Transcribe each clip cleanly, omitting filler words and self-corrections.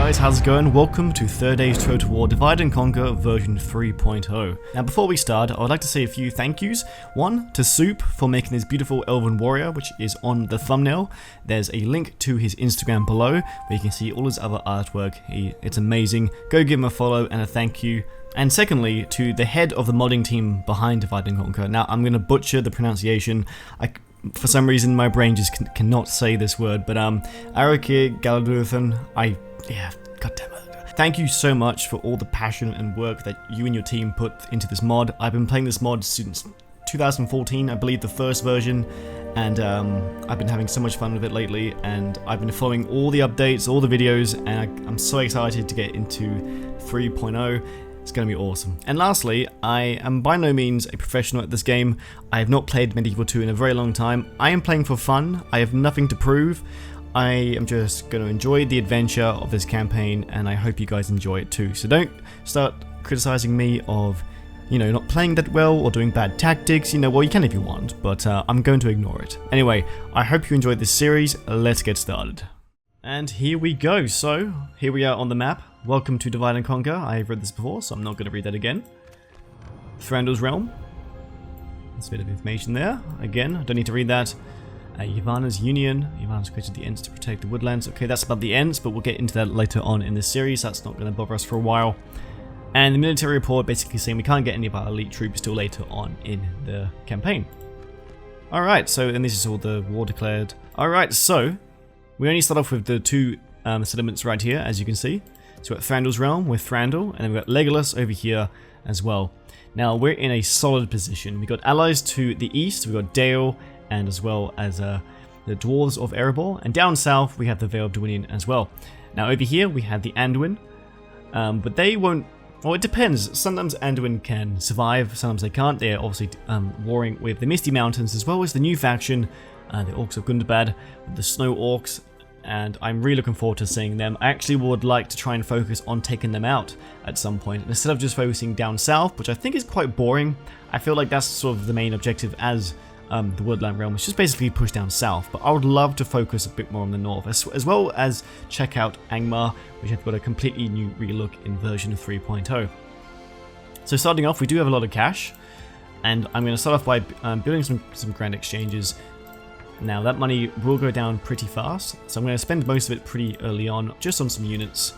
guys, how's it going? Welcome to Third Age Total War Divide and Conquer version 3.0. Now before we start, I would like to say a few thank yous. One, to Soup for making this beautiful elven warrior, which is on the thumbnail. There's a link to his Instagram below, where you can see all his other artwork. It's amazing. Go give him a follow and a thank you. And secondly, to the head of the modding team behind Divide and Conquer. Now I'm going to butcher the pronunciation. For some reason, my brain just cannot say this word, but Arakir Galadurthan, goddammit. Thank you so much for all the passion and work that you and your team put into this mod. I've been playing this mod since 2014, I believe the first version, and I've been having so much fun with it lately, and I've been following all the updates, all the videos, and I'm so excited to get into 3.0. It's going to be awesome. And lastly, I am by no means a professional at this game. I have not played Medieval 2 in a very long time. I am playing for fun. I have nothing to prove. I am just going to enjoy the adventure of this campaign, and I hope you guys enjoy it too. So don't start criticizing me of, not playing that well or doing bad tactics. Well, you can if you want, but I'm going to ignore it. Anyway, I hope you enjoyed this series. Let's get started. And here we go. So, here we are on the map. Welcome to Divide and Conquer. I've read this before, so I'm not going to read that again. Thranduil's Realm. There's a bit of information there. Again, I don't need to read that. Ivana's Union. Ivana's created the Ents to protect the Woodlands. Okay, that's about the Ents, but we'll get into that later on in this series. That's not going to bother us for a while. And the military report basically saying we can't get any of our elite troops till later on in the campaign. Alright, so, and this is all the war declared. Alright, so, we only start off with the two settlements right here, as you can see. So we've got Thranduil's Realm with Thranduil, and then we've got Legolas over here as well. Now we're in a solid position. We've got allies to the east, we've got Dale, and as well as the Dwarves of Erebor, and down south we have the Vale of Dwynien as well. Now over here we have the Anduin, but they won't, well it depends, sometimes Anduin can survive, sometimes they can't. They're obviously warring with the Misty Mountains as well as the new faction, the Orcs of Gundabad, the Snow Orcs, and I'm really looking forward to seeing them. I actually would like to try and focus on taking them out at some point, instead of just focusing down south, which I think is quite boring. I feel like that's sort of the main objective as the Woodland Realm, which is basically push down south, but I would love to focus a bit more on the north, as well as check out Angmar, which have got a completely new relook in version 3.0. So starting off, we do have a lot of cash, and I'm going to start off by building some grand exchanges. Now that money will go down pretty fast, so I'm going to spend most of it pretty early on, just on some units.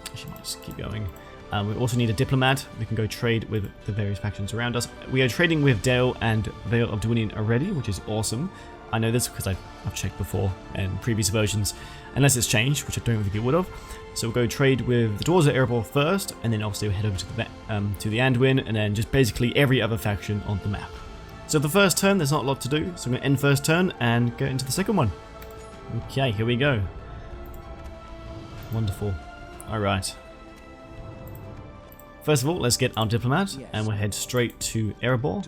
Actually, might just keep going. We also need a diplomat. We can go trade with the various factions around us. We are trading with Dale and Vale of Dwynien already, which is awesome. I know this because I've checked before in previous versions, unless it's changed, which I don't think it would have. So we'll go trade with the Dwarves of Erebor first, and then obviously we'll head over to the Anduin, and then just basically every other faction on the map. So the first turn, there's not a lot to do, so I'm going to end first turn and go into the second one. Okay, here we go. Wonderful. Alright. First of all, let's get our diplomat, and we'll head straight to Erebor,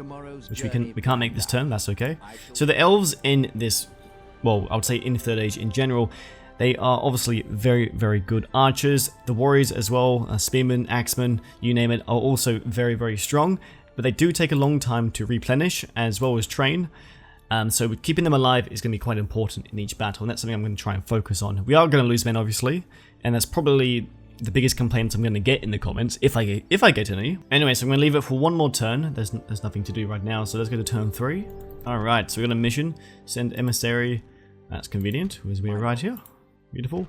which we can't make this turn, that's okay. So the elves in this, well, I would say in Third Age in general, they are obviously very, very good archers. The warriors as well, spearmen, axemen, you name it, are also very, very strong. But they do take a long time to replenish as well as train, so keeping them alive is going to be quite important in each battle, and that's something I'm going to try and focus on. We are going to lose men, obviously, and that's probably the biggest complaints I'm going to get in the comments, if I get any. Anyway, so I'm going to leave it for one more turn. There's nothing to do right now, so let's go to turn 3. Alright, so we're going to mission, send emissary, that's convenient, as we are right here. Beautiful.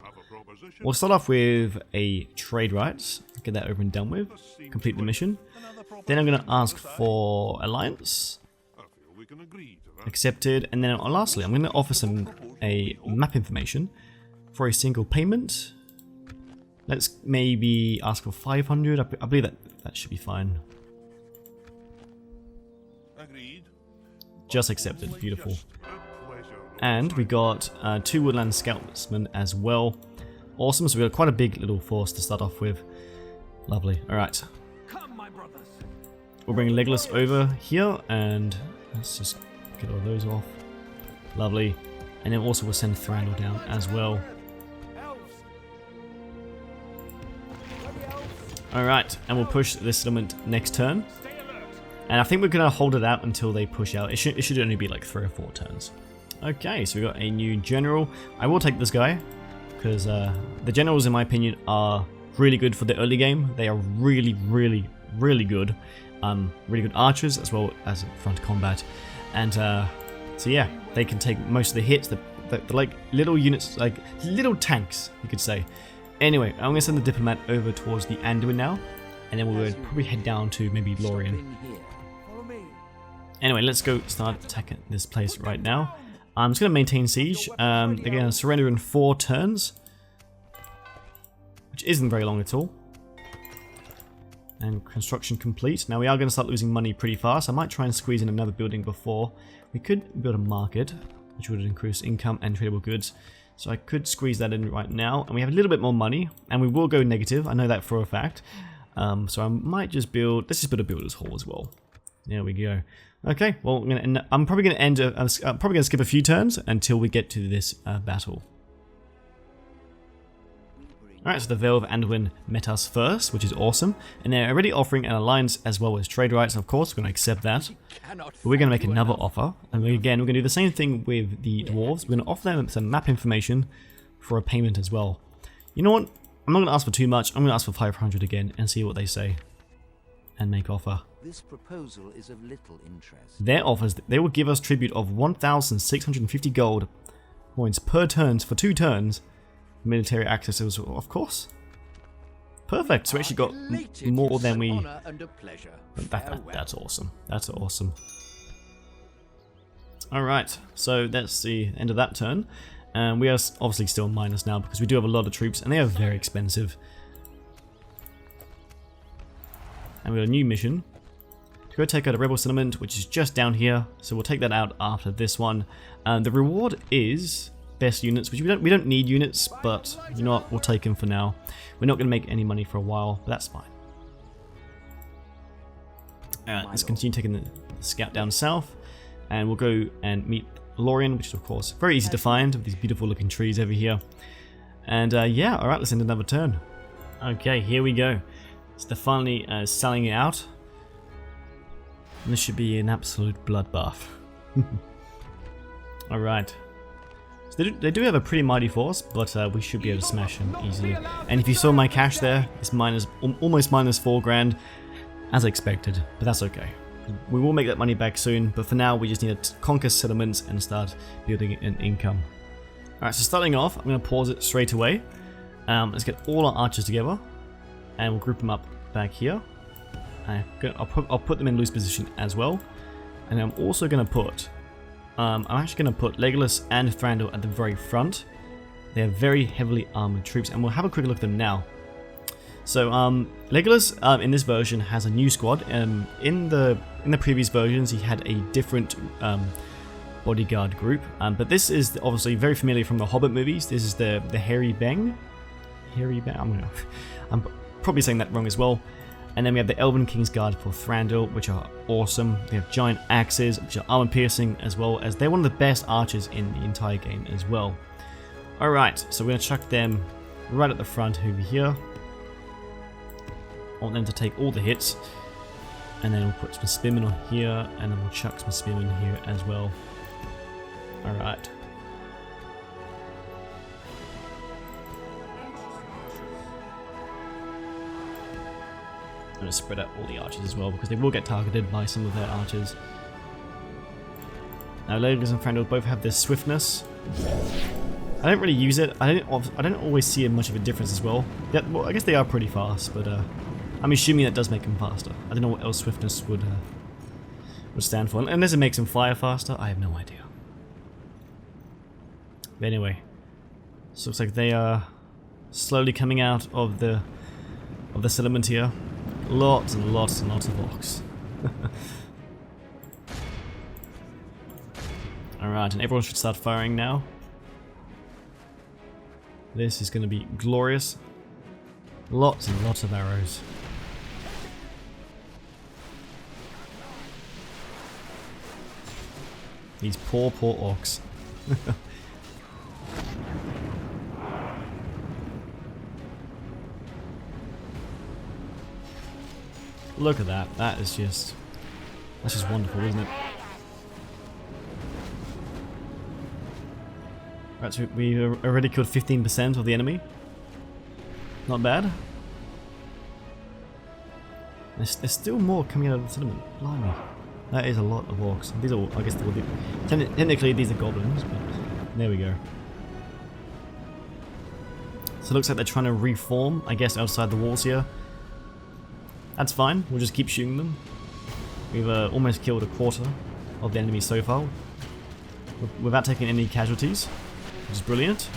We'll start off with a trade rights, get that over and done with, complete the mission. Then I'm going to ask for alliance, accepted, and then lastly I'm going to offer a map information for a single payment. Let's maybe ask for 500, I believe that should be fine. Just accepted, beautiful. And we got 2 Woodland Scoutsmen as well. Awesome, so we got quite a big little force to start off with. Lovely, alright. We'll bring Legolas over here, and let's just get all those off. Lovely. And then also we'll send Thranduil down as well. Alright, and we'll push this settlement next turn. And I think we're going to hold it out until they push out. It should only be like 3 or 4 turns. Okay, so we got a new general. I will take this guy, because The generals, in my opinion, are really good for the early game. They are really, really, really good. Really good archers as well as front combat. And so yeah, they can take most of the hits. They're like little units, like little tanks, you could say. Anyway, I'm going to send the diplomat over towards the Anduin now. And then we'll probably head down to maybe Lorien. Anyway, let's go start attacking this place right now. I'm just going to maintain siege. They're going to surrender in 4 turns, which isn't very long at all. And construction complete. Now we are going to start losing money pretty fast. I might try and squeeze in another building before. We could build a market, which would increase income and tradable goods. So I could squeeze that in right now. And we have a little bit more money, and we will go negative. I know that for a fact. So I might just build, let's just build a builder's hall as well. There we go. Okay, well, I'm probably going to end, I'm probably going to skip a few turns until we get to this battle. Alright, so the Vale of Anduin met us first, which is awesome. And they're already offering an alliance as well as trade rights, of course. We're going to accept that. But we're going to make another offer. And again, we're going to do the same thing with the dwarves. We're going to offer them some map information for a payment as well. You know what? I'm not going to ask for too much. I'm going to ask for 500 again and see what they say. And make offer. This proposal is of little interest. Their offers, they will give us tribute of 1,650 gold points per turns for 2 turns. Military access, of course. Perfect. So we actually got more than we. That's awesome. That's awesome. All right. So that's the end of that turn. And we are obviously still minus now because we do have a lot of troops, and they are very expensive. And we got a new mission to go take out a rebel settlement, which is just down here. So we'll take that out after this one. The reward is best units, which we don't need units, but you know what, we'll take them for now. We're not going to make any money for a while, but that's fine. Alright, let's continue taking the scout down south, and we'll go and meet Lorien, which is of course very easy to find with these beautiful looking trees over here. And yeah, alright, let's end another turn. Okay, here we go. So they're finally selling it out. And this should be an absolute bloodbath. Alright. They do have a pretty mighty force, but we should be able to smash them easily. And if you saw my cash there, it's almost minus 4 grand, as expected, but that's okay. We will make that money back soon, but for now we just need to conquer settlements and start building an income. Alright, so starting off, I'm going to pause it straight away. Let's get all our archers together, and we'll group them up back here. I'll put them in loose position as well, and I'm also going to put I'm actually going to put Legolas and Thranduil at the very front. They are very heavily armored troops, and we'll have a quick look at them now. So Legolas in this version has a new squad. In the previous versions, he had a different bodyguard group, but this is obviously very familiar from the Hobbit movies. This is the Hairy Bang. I'm probably saying that wrong as well. And then we have the Elven King's Guard for Thranduil, which are awesome. We have giant axes, which are armor piercing, as well as they're one of the best archers in the entire game as well. Alright, so we're going to chuck them right at the front over here. I want them to take all the hits. And then we'll put some spearmen on here, and then we'll chuck some spearmen here as well. Alright. I'm going to spread out all the archers as well, because they will get targeted by some of their archers. Now Legolas and Thranduil both have this swiftness. I don't really use it. I don't always see much of a difference as well. Yeah, well, I guess they are pretty fast, but I'm assuming that does make them faster. I don't know what else swiftness would stand for. Unless it makes them fire faster, I have no idea. But anyway, so looks like they are slowly coming out of the settlement here. Lots and lots and lots of orcs. Alright, and everyone should start firing now. This is going to be glorious. Lots and lots of arrows. These poor orcs. Look at that. That's just wonderful, isn't it? Right, so we already killed 15% of the enemy. Not bad. There's still more coming out of the settlement. Blimey. That is a lot of orcs. These are, I guess, technically these are goblins, but there we go. So it looks like they're trying to reform, I guess, outside the walls here. That's fine. We'll just keep shooting them. We've almost killed a quarter of the enemy so far, without taking any casualties, which is brilliant.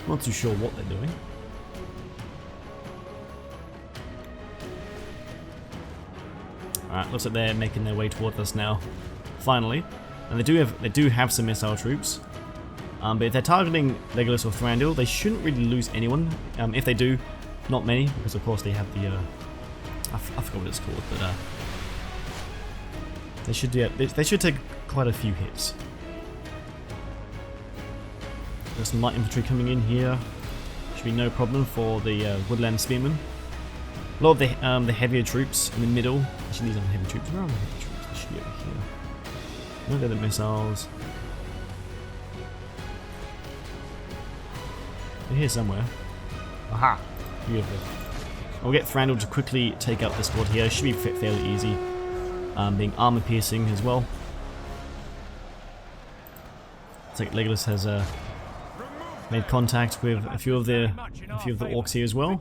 Not too sure what they're doing. Alright, looks like they're making their way towards us now. Finally. And they do have some missile troops. But if they're targeting Legolas or Thranduil, they shouldn't really lose anyone. If they do, not many, because of course they have the I forgot what it's called, but they should take quite a few hits. There's some light infantry coming in here. Should be no problem for the Woodland spearmen. A lot of the heavier troops in the middle. Actually, these aren't heavy troops. Where are the heavy troops? They should be over here. No, they're the missiles. They're here somewhere. Aha! Beautiful. I'll get Thranduil to quickly take out this squad here. It should be fairly easy. Being armor piercing as well. Looks like Legolas has made contact with a few of the orcs here as well.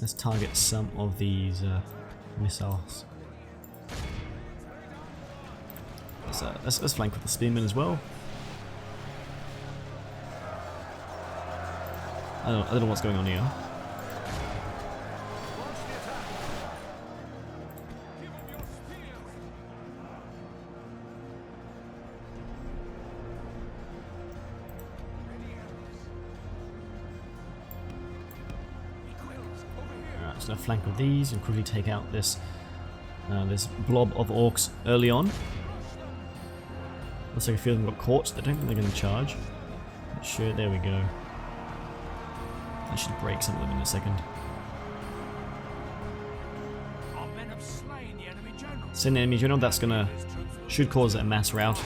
Let's target some of these missiles. Let's flank with the spearmen as well. I don't know what's going on here. Alright, just gonna flank with these and quickly take out this blob of orcs early on. Looks like a few of them got caught, so I don't think they're going to charge. Sure, there we go. I should break some of them in a second. Send enemy general, that's gonna should cause a mass rout.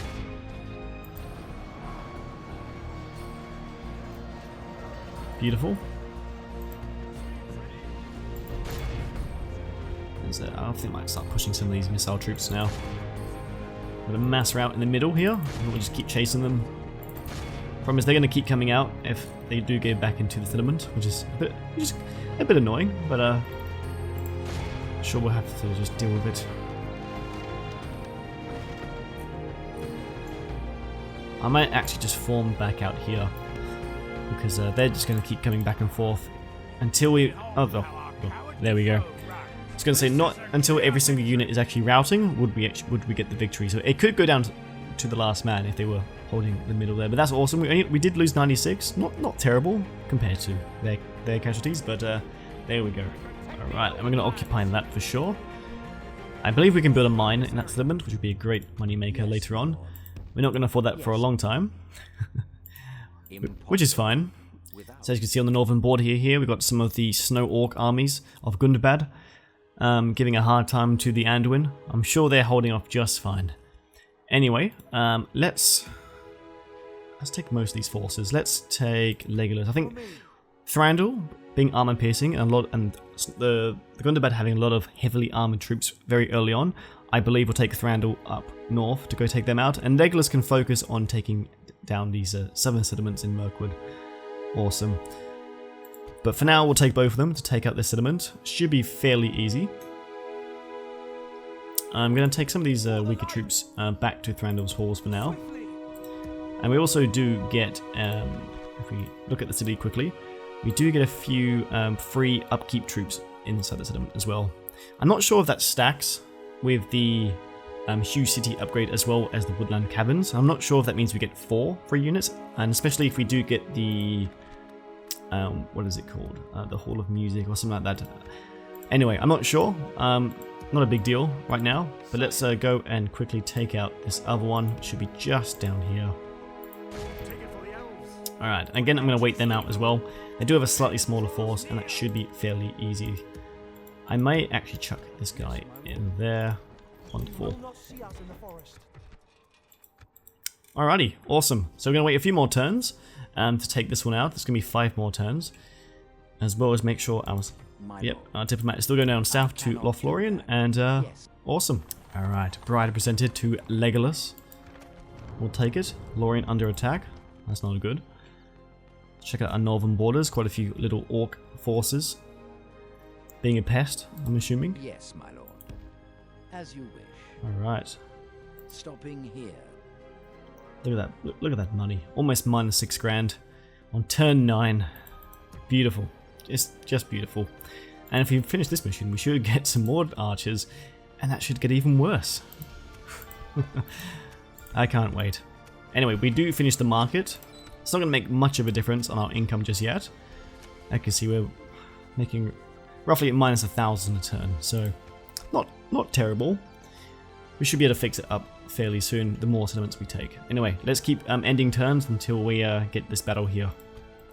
Beautiful. I think I might start pushing some of these missile troops now. Got a mass rout in the middle here, and we'll just keep chasing them. Problem is they're going to keep coming out if they do go back into the settlement, which is a bit annoying, but sure we'll have to just deal with it. I might actually just form back out here, because they're just going to keep coming back and forth until we... Oh, there we go. I was going to say, not until every single unit is actually routing would we get the victory. So it could go down to the last man if they were holding the middle there. But that's awesome. We did lose 96. Not terrible compared to their casualties, but there we go. All right, and we're going to occupy that for sure. I believe we can build a mine in that settlement, which would be a great money maker later on. We're not going to afford that for a long time, which is fine. So as you can see on the northern border here we've got some of the snow orc armies of Gundabad. Giving a hard time to the Anduin. I'm sure they're holding off just fine. Anyway, let's take most of these forces. Let's take Legolas. I think Thranduil being armor piercing and the Gundabad having a lot of heavily armored troops very early on. I believe we'll take Thranduil up north to go take them out, and Legolas can focus on taking down these southern settlements in Mirkwood. Awesome. But for now, we'll take both of them to take out this settlement. Should be fairly easy. I'm going to take some of these weaker troops back to Thranduil's halls for now. And we also do get, if we look at the city quickly, we do get a few free upkeep troops inside the settlement as well. I'm not sure if that stacks with the huge city upgrade as well as the Woodland Caverns. I'm not sure if that means we get 4 free units, and especially if we do get the... what is it called? The Hall of Music or something like that. Anyway, I'm not sure. Not a big deal right now, but let's go and quickly take out this other one. It should be just down here. Alright, again I'm going to wait them out as well. They do have a slightly smaller force, and that should be fairly easy. I may actually chuck this guy in there. Wonderful. Alrighty, awesome. So we're going to wait a few more turns to take this one out. There's going to be 5 more turns. As well as make sure our diplomat is still going down south to Lothlorien. And awesome. Alright, bride presented to Legolas. We'll take it. Lorien under attack. That's not good. Check out our northern borders. Quite a few little orc forces. Being a pest, I'm assuming. Yes, my lord. As you wish. Alright. Stopping here. Look at that. Look at that money. Almost minus 6 grand on turn 9. Beautiful. It's just beautiful. And if we finish this mission, we should get some more archers, and that should get even worse. I can't wait. Anyway, we do finish the market. It's not going to make much of a difference on our income just yet. I can see we're making roughly minus 1,000 a turn, so not terrible. We should be able to fix it up fairly soon, the more settlements we take. Anyway, let's keep ending turns until we get this battle here.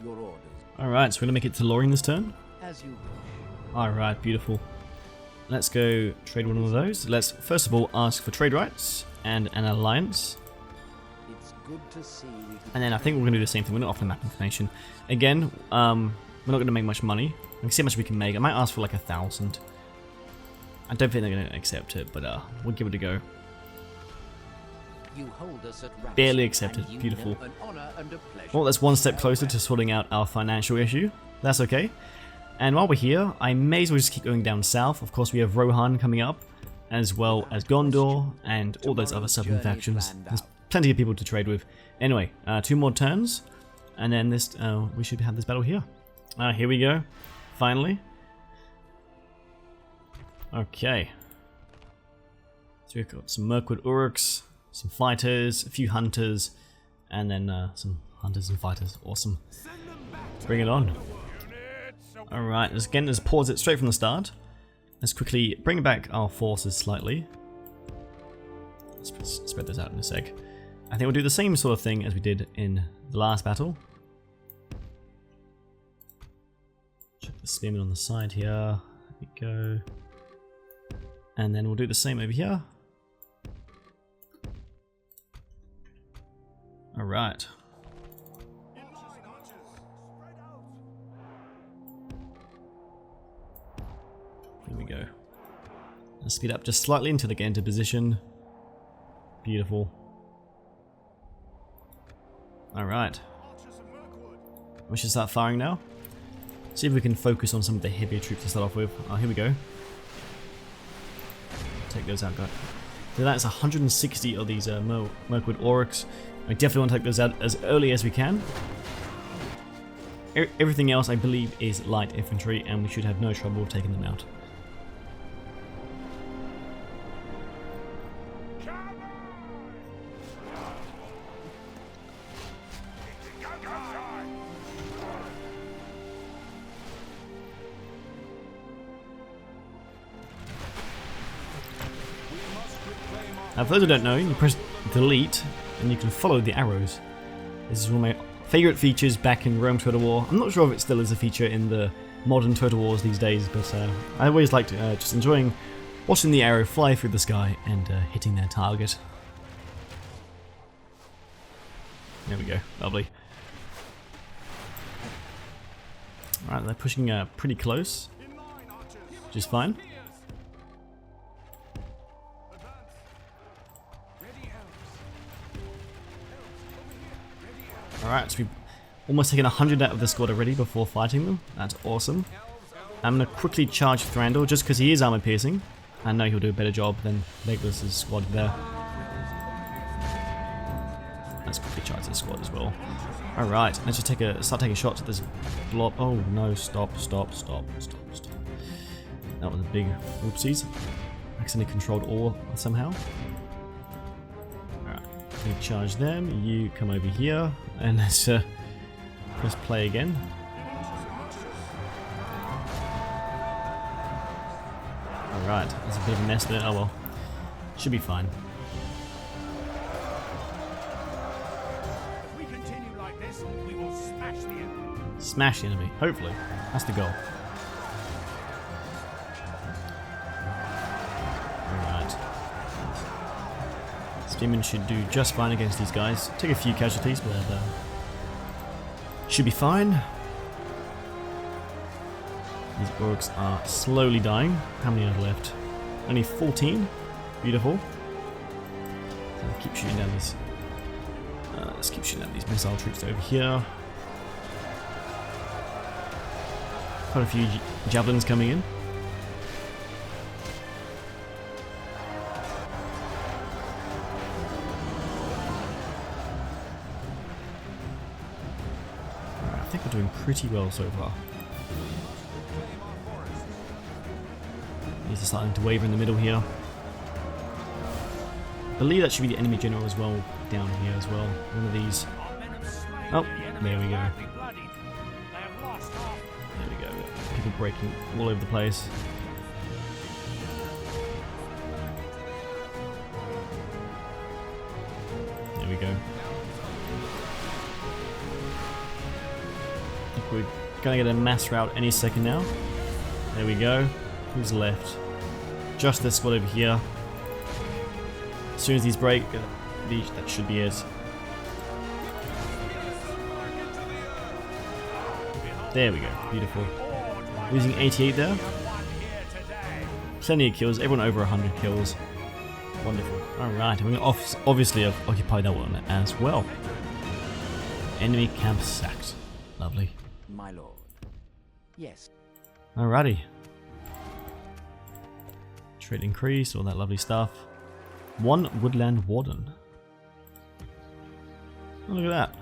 Your orders. Alright, so we're going to make it to Lorien this turn. As you wish. Alright, beautiful. Let's go trade one of those. Let's first of all ask for trade rights and an alliance. It's good to see we And then I think we're going to do the same thing. We're not offering map information. Again, we're not going to make much money. We can see how much we can make. I might ask for like 1,000. I don't think they're going to accept it, but we'll give it a go. You hold us at ransom, Barely accepted. and you Beautiful. know an honor and a pleasure. Well, that's one step closer to sorting out our financial issue. That's okay. And while we're here, I may as well just keep going down south. Of course, we have Rohan coming up, as well as Gondor, and all those other southern factions. There's plenty of people to trade with. Anyway, 2 more turns, and then this we should have this battle here. Here we go. Finally. Okay. So we've got some Mirkwood Uruks, some fighters, a few hunters, and then some hunters and fighters. Awesome. Bring it on. Alright, let's pause it straight from the start. Let's quickly bring back our forces slightly. Let's spread this out in a sec. I think we'll do the same sort of thing as we did in the last battle. Check the spearmen on the side here. There we go. And then we'll do the same over here. Alright. Here we go. Let's speed up just slightly until they get into position. Beautiful. Alright. We should start firing now. See if we can focus on some of the heavier troops to start off with. Oh, here we go. Take those out, guys. So that's 160 of these Mirkwood Oryx. I definitely want to take those out as early as we can. Everything else, I believe, is light infantry, and we should have no trouble taking them out. Now, for those who don't know, you press delete and you can follow the arrows. This is one of my favourite features back in Rome Total War. I'm not sure if it still is a feature in the modern Total Wars these days, but I always liked just enjoying watching the arrow fly through the sky and hitting their target. There we go, lovely. Alright, they're pushing pretty close, which is fine. Alright, so we've almost taken 100 out of the squad already before fighting them. That's awesome. I'm going to quickly charge Thranduil just because he is armor piercing. I know he'll do a better job than Legolas' squad there. Let's quickly charge the squad as well. Alright, let's just start taking shots at this blob. Oh no, stop. That was a big oopsies. Accidentally controlled all somehow. You charge them, you come over here, and let's press play again. Alright, there's a bit of a mess there. Oh well. Should be fine. If we continue like this, we will smash the enemy. Smash the enemy, hopefully. That's the goal. Spearmen should do just fine against these guys. Take a few casualties, but should be fine. These orcs are slowly dying. How many are left? Only 14. Beautiful. So keep shooting down these. Let's keep shooting down these missile troops over here. Quite a few javelins coming in. Alright, I think we're doing pretty well so far. These are starting to waver in the middle here. I believe that should be the enemy general as well, down here as well. One of these. Oh, there we go. There we go. People breaking all over the place. There we go. I think we're gonna get a mass rout any second now. There we go. Who's left? Just this squad over here. As soon as these break, that should be it. There we go. Beautiful. Losing 88 there. Plenty of kills. Everyone over 100 kills. Wonderful. Alright, and we're going to obviously occupy that one as well. Enemy camp sacked. Lovely. My lord. Yes. Alrighty. Trade increased, all that lovely stuff. 1 Woodland Warden. Oh, look at that.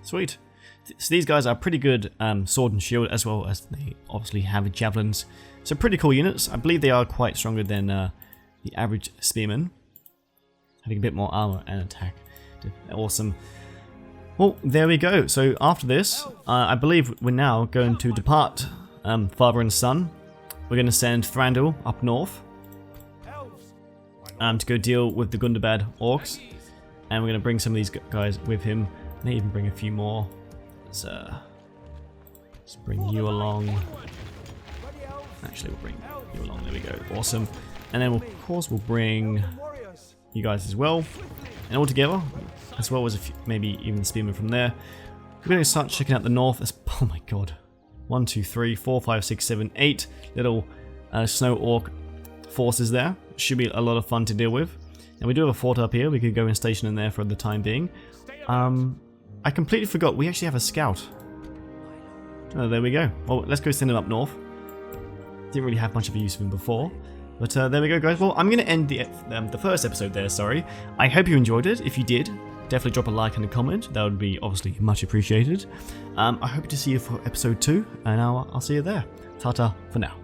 Sweet. So these guys are pretty good sword and shield, as well as they obviously have javelins. So pretty cool units. I believe they are quite stronger than the average spearman. Having a bit more armor and attack. Awesome. Well, there we go. So after this, I believe we're now going to depart father and son. We're going to send Thranduil up north to go deal with the Gundabad orcs. And we're going to bring some of these guys with him. May even bring a few more. Let's bring you along. Actually, we'll bring you along. There we go. Awesome. And then, of course, we'll bring you guys as well. And all together, as well as a few, maybe even spearmen from there. We're going to start checking out the north. Oh my god. 1, 2, 3, 4, 5, 6, 7, 8 little snow orc forces there. Should be a lot of fun to deal with. And we do have a fort up here. We could go and station in there for the time being. I completely forgot. We actually have a scout. Oh, there we go. Well, let's go send him up north. Didn't really have much of a use of him before. But there we go, guys. Well, I'm going to end the first episode there, sorry. I hope you enjoyed it. If you did, definitely drop a like and a comment. That would be obviously much appreciated. I hope to see you for episode 2, and I'll see you there. Ta-ta for now.